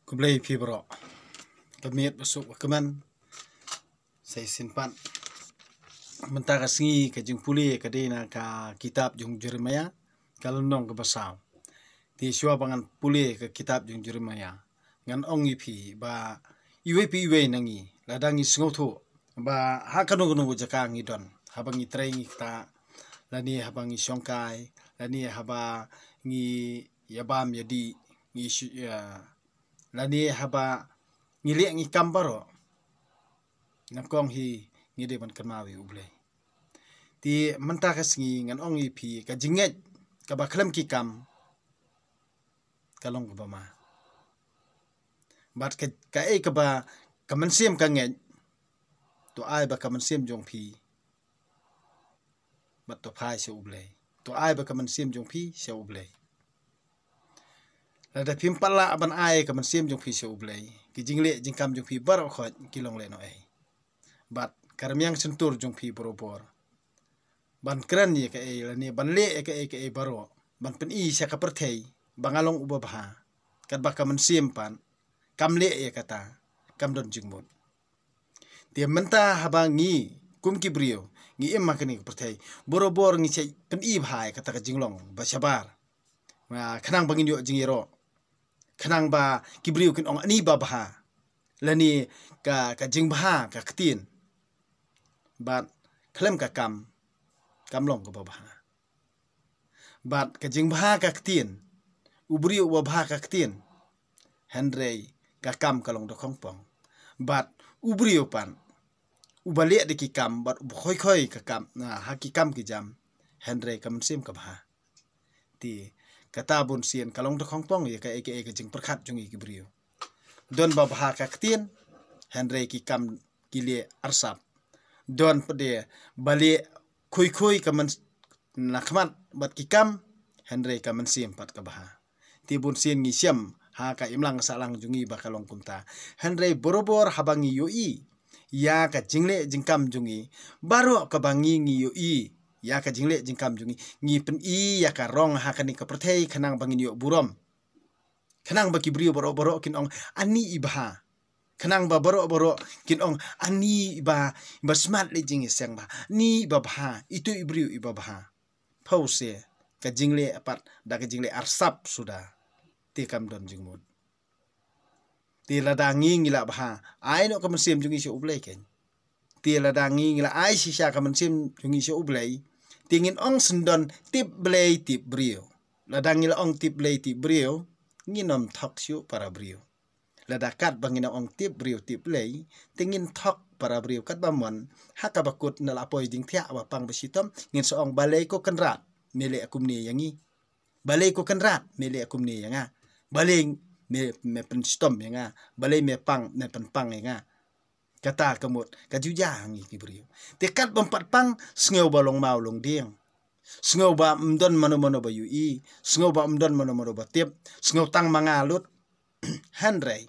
Kublai pi bro kamiet besuk keman saya simpan mentara sengi ke jeng puli ke dina ka kitab jung Jeremia kalau nong ke basau ti syua bangan puli ke kitab jung Jeremia ngan ong ipi ba iwe pi iwe nangi ladangi sengoto ba hakanu gunu jaka ngidon habangi trengi kita lani habangi syongkai lani haba ngi yabam yadi ngi lani haba ngiliak ngi kambaro nakong hi ngide ban kemawi ublay ti mentah kasngi ngan ong ipi ka jinget ka baklam ki kam kalong ka bama bat ka e ka ba kamansim ka nget to ai ba kamansim jong pi bat to phai se ublay to ai ba kamansim jong pi se ublay lada pimpala aban ai kamansim jong pi se ublay ki jingle jingkam jong pi bar khot kilong le no ai bat karmiang sentur jong pi borobor ban kran ye ka e lani ban le ka e baro ban pen i sya ka perthei bangalong uba bha kat ba kamansim pan kam le ye kata kam don jingmut dia menta habangi kum ki brio ngi emma kani perthei borobor ngi cai pen i bhai kata ka jinglong ba sabar khanang bangin yo jingiro khanang ba kibriu kin ong ani ba bha lani ka jing bha ka ktin bat klem ka kam long ka bha bat ka jing bha ka ktin ubriu wa bha ka ktin henrei ka kam kalong do khongpong bat ubriu pan ubale de ki kam bat khoi khoi ka kam ha ki kam ki jam henrei kam sim ka bha ti kata bun sien kalong do khongpong ye ka ka jing perkhat jungi ki brio don ba bha ka ktin henrei ki kam kile arsap don pede bale khoi khoi kaman nakmat bat ki kam henrei kaman sim pat ka bha ti bun sien ngi siam ha ka imlang salang jungi ba kalong kumta henrei borobor habangi yoi ya ka jingle jingkam jungi baro ka bangi ngi yoi ya ka jingle jingkam jungi ngi pen i ya ka rong ha ka ni ka perthei khanang bangin yo burom khanang ba ki brio boro boro kin ong ani ibha khanang ba boro boro kin ong ani ba smart le jing iseng ba ni ba bha itu ibriu iba bha pause ka jingle apat da ka jingle arsap sudah ti kam don jingmut ti ladangi ngila bha ai no kam sim jungi se ublai ken ti ladangi ngila ai si sya kam sim jungi se ublai tingin ong sendon tip blai tip brio ladangi la ong tip blai tip brio nginom thok siu para brio ladakat bangina ong tip brio tip blai tingin thok para brio kat bamon haka bakut na lapoi jing thia wa pang besitom ngin so ong balai ko kenrat mele akumni yangi balai ko kenrat mele akumni yanga balai me pen stom yanga balai me pang me pen pang yanga kata kemut kajuja ngi kibrio tekat bompat pang sngew balong mau long dieng sngew ba mdon mano ba yui sngew ba mdon mano ba tip sngew tang mangalut henrei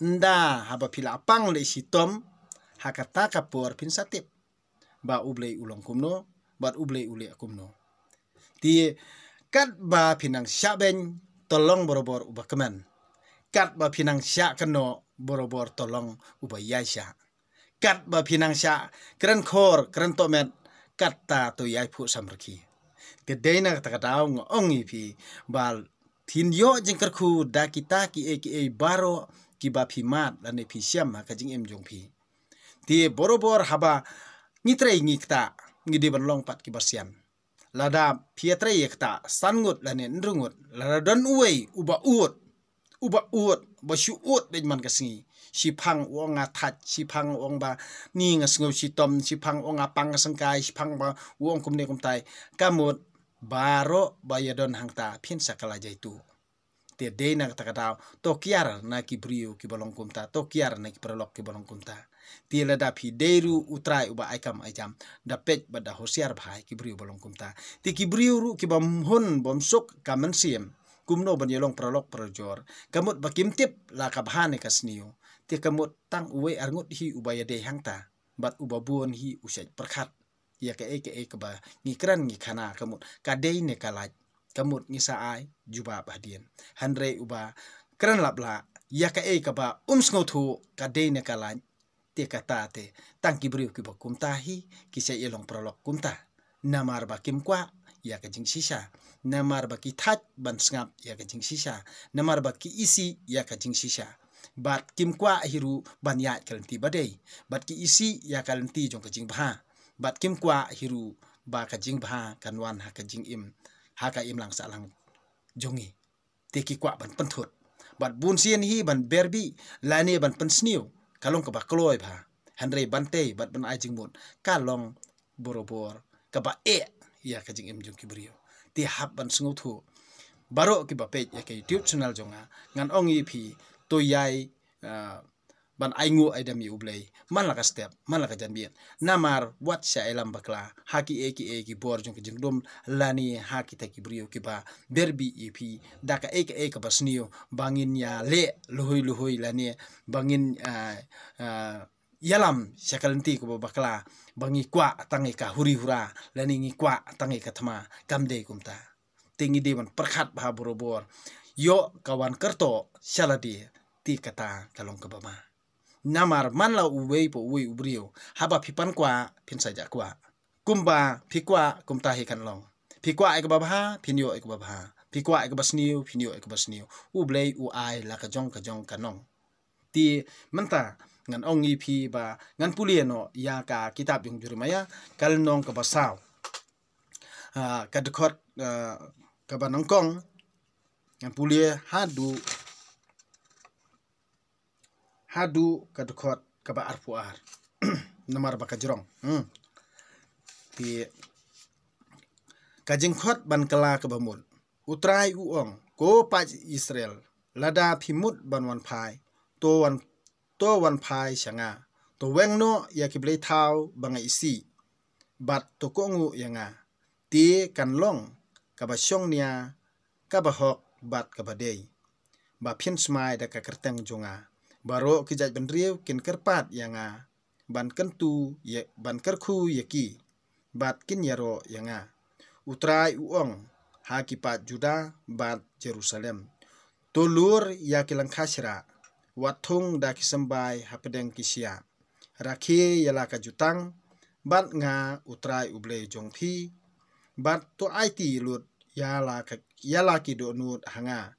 nda haba pila pang le sitom hakata kapor pin satip ba ublei ulong kumno bat ublei ule akumno ti kat ba pinang syaben tolong borobor uba keman kat ba pinang sya keno borobor tolong uba yaisha kat ba pinang sya keren khor keren tomet kata to yai phu samrki kedaina kata kataw ngong ipi bal thin yo jingkar khu da kita ki e baro ki ba phimat lane phi siam ka jing em jong phi ti borobor haba ngitrei ngikta ngidi ban long pat ki basian lada pietrei ekta sangut lane ndrungut lada don uwei uba ut ba shu ut be man kasngi sipang wong athat sipang wong ba ni ngasngo sitom sipang wong apang sangkai sipang ba wong kumne kumtai kamut baro bayadon hangta phin sakala jaitu te dena kata kata to kiar na ki brio ki balong kumta to kiar na ki prolog ki balong kumta ti lada phi deru utrai uba aikam aijam da pej bada hosiar bhai ki brio balong kumta ti ki brio ru ki bam hun bom sok kamen siem kumno ban yelong prolog projor kamut bakim tip la ka bhane kasniu ti kamut tang uwe arngut hi ubaya de hangta bat uba buon hi usai perkhat ya ke ke ba ngikran ngikana kamut kadei ne kalaj kamut ngisa ai juba badian handre uba kran labla ya ka ka ba sngo thu ka de ne ka lan te ka ta te tang ki brio ki ba kum ta hi ki se yelong prolog kum ta namar ba kim kwa ya ka jing sisa namar ba ki that ban sngap ya ka jing sisa namar ba ki isi ya ka jing sisa bat kim kwa hiru ban ya kalenti badai bat ki isi ya kalenti jong ka jing bha bat kim kwa hiru ba ka jing bha kanwan ha ka jing im ha ka im lang sa lang jongi te ki kwa ban panthut bat bun sien hi ban berbi lani ban pensniu kalong ka ba kloi bha hanre bante bat ban ai jing mun kalong borobor ka ba ya ka jing im jong ki brio ti hab ban sngu thu baro ki ba page ya ka YouTube channel jonga ngan ongi phi to yai ban ai ngu ai dami ublei man la ka step man la ka janbien namar wat sha elam bakla haki ki bor jong ki jing dom lani haki ta ki brio ki ba berbi ep da ka ka basnio bangin ya le luhui lani bangin yalam syakalenti ko bakla bangi kwa tangi ka huri hura lani ngi kwa tangi ka thama kamde kumta tingi de ban perkhat bah borobor yo kawan kerto saladi ti kata kalong ka bama namar man la uwei po uwei ubrio haba pipan kwa pin saja kwa kumba pikwa kumta hi kan long pikwa ek babha pinyo ek babha pikwa ek basniu pinyo ek basniu ublei u ai la ka jong kanong ti menta ngan ongi pi ba ngan pulieno ya ka kitab yung jurimaya kal nong ka basaw ka dekot ka banongkong ngan pulie hadu ka dekot ka ba arpuar namar ba ka jerong ti ka jengkhot ban kala ka bamul utrai uong ko pa Israel lada phimut ban wan phai to wan phai sanga to wengno ya ki blei thau banga isi bat to ko ngu yanga ti kan long ka ba syong nia ka ba hok bat ka ba dei ba phin smai da ka kerteng jonga baro ki jaj ban riu kin kerpat yanga ban kentu ye ban kerkhu ye ki bat kin yaro yanga utrai uong ha ki pat Juda bat Jerusalem to lur ya ki lang khasra wathung da kisambai hapedeng kisia rakhi yala ka jutang bat nga utrai ublei jongphi bat to it lut yala ki do nut hanga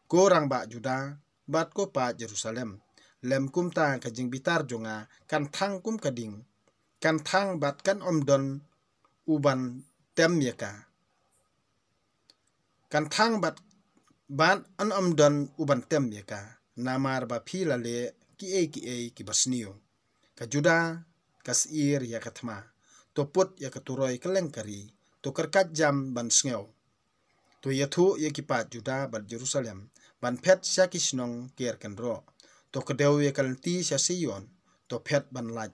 ko rang ba Juda bat ko pa Jerusalem lem kumta ka jing bitar jonga kan thang kum kading kan thang bat kan omdon uban tem yaka kan thang bat an omdon uban tem yaka namar ba phila le ki basniu ka Juda kasir ya kathma to put ya katuroi kelengkari to kerkat jam ban sngew to yathu ya kipat Juda bat Jerusalem ban phet syakisnong ker kenro to kedew ya kalti sya Sion to phet ban laj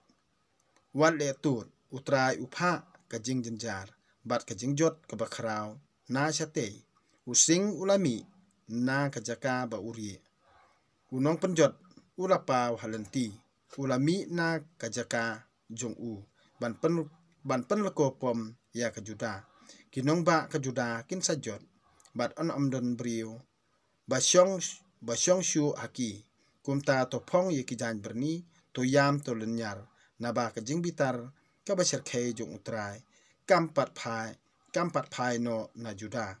wat le tut utrai upha ka jing jenjar bat ka jingjot ka bakrau na syate using ulami na ka jaka ba uri unong penjot ulapa halenti ulami na kajaka jong u ban pen leko pom ya ka Juda kinong ba ka Juda kin sajot bat on omdon brio ba syong shu haki kumta to phong ye ki jan berni to yam to lenyar na ba ka jing bitar ka ba serkhei jong utrai kampat phai no na Juda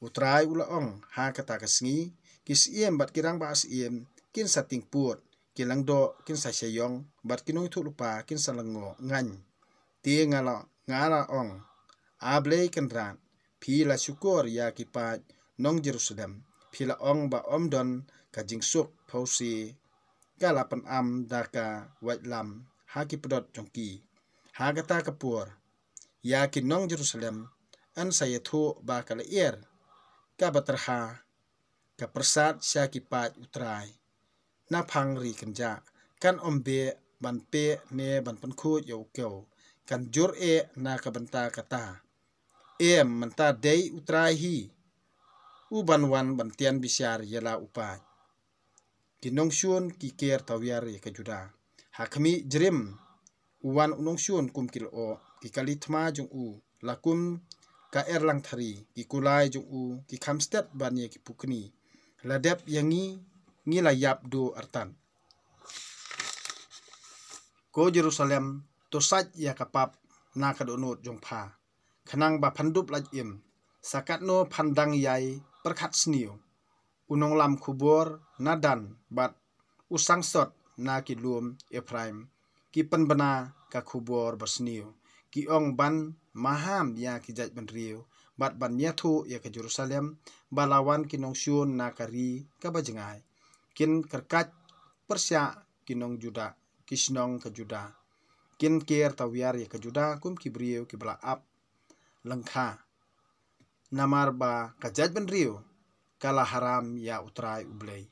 utrai ulaong ha kata kasngi kisiem bat kirang ba asiem kin sating put kilang do kin sa syayong bat kinoi thu lupa kin salango ngan ti ngala ong ablei kenran phila syukur ya kipat nong Jerusalem phila ong ba omdon ka jingsuk phausi kalapan daka waitlam haki pedot jongki hagata kapur ya kinong Jerusalem an sayathu ba kala ka baterha ka persat sya kipat utrai na phangri kenja kan ombe ban pe ne ban pankhu yo keu kan jur na ka banta kata manta dei utrai hi u ban wan ban tian bisyar yala upa kinong syun ki ker tawyar ye ka Juda hakmi jrim uwan unong syun kum kilo ki kalithma jung u lakum ka erlang thari ki kulai jung u ki khamstet ban ye ki pukni ladep yangi ngila yap do artan. Ko Jerusalem to saj ya kapap na kadonot jong pha. Khanang ba phandup laj im. Sakat no pandang yai perkhat sniu. Unong lam kubor nadan bat usang sot na ki luom Ephraim. Ki penbena ka kubor bersniu. Ki ong ban maham ya ki jaj ban riu. Bat ban nyathu ya ke Jerusalem. Balawan kinong syun na kari ka bajengai. Kin kerkat persya kinong Juda. Kisnong ke Juda. Kin kier tawiar ya ke Juda kum ki beriu ki bela ap lengkha. Namar ba kajaj ban riu. Kala haram ya utrai ublei.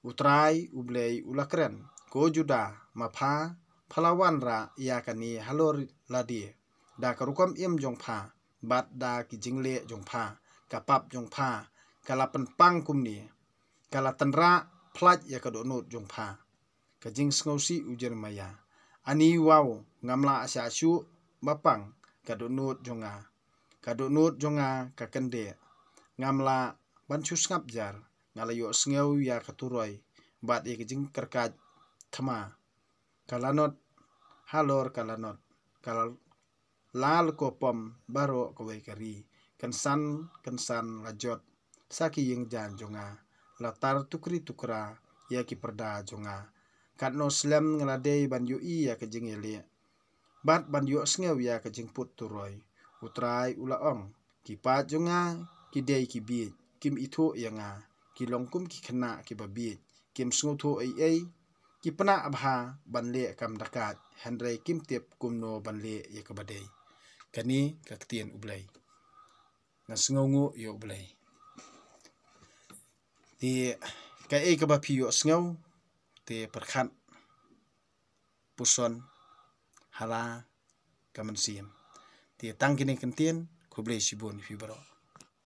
Utrai ublei ulakren. Ko Juda mapha palawan ra ya kani halor ladi. Da karukom im jong pha. Bat da ki jingle jong pha. Kapap jong pha. Kala penpang kumni. Kala tenra plaj ya kadonot jong pha. Kajing sngosi ujer maya. Ani wow ngamla asya asyu bapang kadonot jonga. Kadonot jonga kakende. Ngamla bansus ngapjar. Ngalayo sngew ya katuroy. Bat ya kajing kerkat thama. Kalanot halor kalanot. Kalal lal ko pom baro kawai kari. Kensan lajot. Saki ying jan jonga. Latar tukri tukra ya ki perda jonga. Katno slem ngeladei ban yui ya kajing yele. Bat ban yu sngew ya kajing put turoy. Utrai ulaong. Kipat jonga kidei kibit. Kim itu yanga. Kilongkum ki kena ki babit. Kim sngutu ai. Ki pena abha ban le kam dakat. Hendrai kim tip kumno ban le ya kabadei. Kani kaktien ublei. Ngasngongu yo ublei. Di kai kabapi yo sngew. Te perkhat puson hala kaman siem. Te tang kini kentien kublei sibun fi baro.